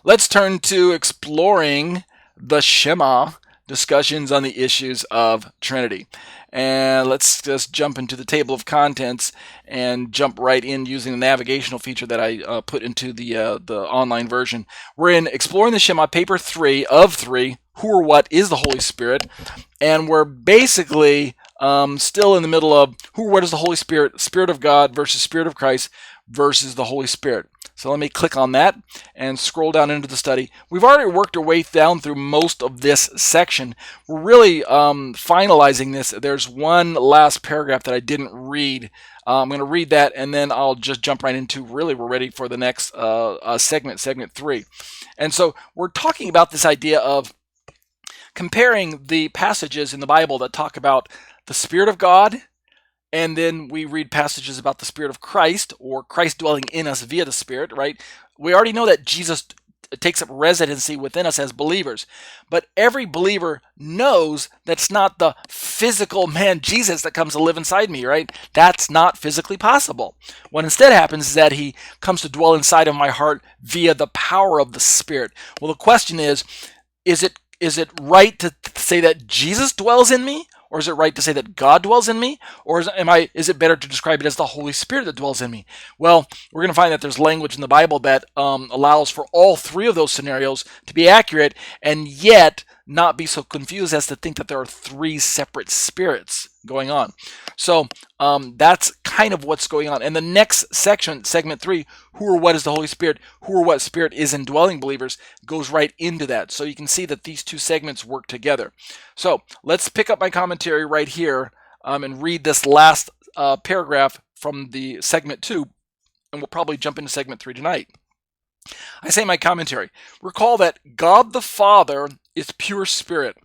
let's turn to exploring the Shema, discussions on the issues of Trinity. And let's just jump into the table of contents and jump right in using the navigational feature that I put into the online version. We're in Exploring the Shema, paper 3 of 3, Who or What is the Holy Spirit? And we're basically still in the middle of who or what is the Holy Spirit, Spirit of God versus Spirit of Christ versus the Holy Spirit. So let me click on that and scroll down into the study. We've already worked our way down through most of this section. We're really finalizing this. There's one last paragraph that I didn't read. I'm going to read that, and then I'll just jump right into, really, we're ready for the next segment 3. And so we're talking about this idea of comparing the passages in the Bible that talk about the Spirit of God, and then we read passages about the Spirit of Christ, or Christ dwelling in us via the Spirit, right? We already know that Jesus takes up residency within us as believers, but every believer knows that's not the physical man Jesus that comes to live inside me, right? That's not physically possible. What instead happens is that he comes to dwell inside of my heart via the power of the Spirit. Well, the question is it right to say that Jesus dwells in me? Or is it right to say that God dwells in me? Or is it better to describe it as the Holy Spirit that dwells in me? Well, we're going to find that there's language in the Bible that allows for all three of those scenarios to be accurate, and yet not be so confused as to think that there are three separate spirits going on. So that's kind of what's going on. And the next section, segment 3, who or what is the Holy Spirit, who or what Spirit is indwelling believers, goes right into that. So you can see that these two segments work together. So let's pick up my commentary right here and read this last paragraph from the segment 2, and we'll probably jump into segment 3 tonight. I say in my commentary, recall that God the Father is pure spirit.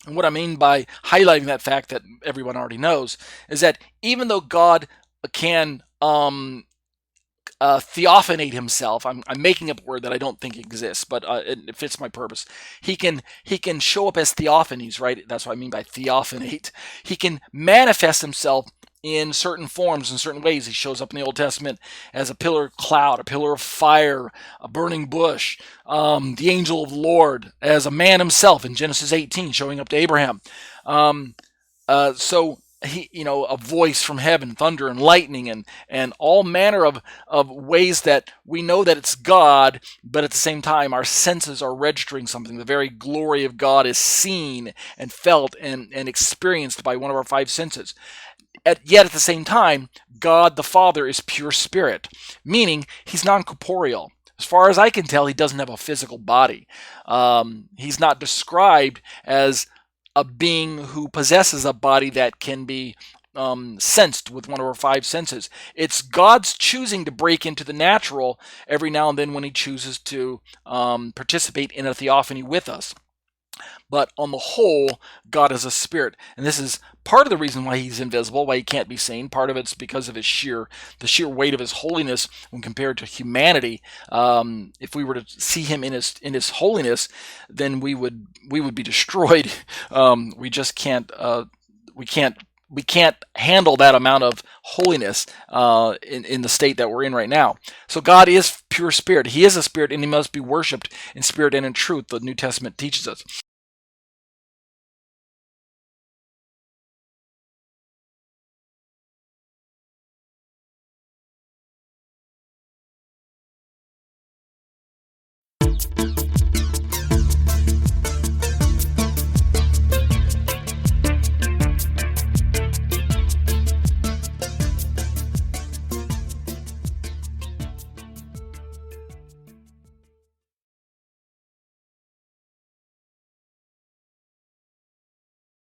And what I mean by highlighting that fact that everyone already knows is that even though God can theophanate himself, I'm making up a word that I don't think exists, but it fits my purpose. He can show up as theophanies, right? That's what I mean by theophanate. He can manifest himself in certain forms, in certain ways. He shows up in the Old Testament as a pillar of cloud, a pillar of fire, a burning bush, the angel of the Lord, as a man himself in Genesis 18, showing up to Abraham. So he, a voice from heaven, thunder and lightning, and all manner of ways that we know that it's God, but at the same time our senses are registering something. The very glory of God is seen and felt and experienced by one of our five senses. Yet at the same time, God the Father is pure spirit, meaning he's non-corporeal. As far as I can tell, he doesn't have a physical body. He's not described as a being who possesses a body that can be sensed with one of our five senses. It's God's choosing to break into the natural every now and then when he chooses to participate in a theophany with us. But on the whole, God is a spirit. And this is part of the reason why he's invisible, why he can't be seen. Part of it's because of the sheer weight of his holiness when compared to humanity. If we were to see him in his holiness, then we would be destroyed. We just can't we can't handle that amount of holiness in the state that we're in right now. So God is pure spirit. He is a spirit, and he must be worshipped in spirit and in truth, the New Testament teaches us.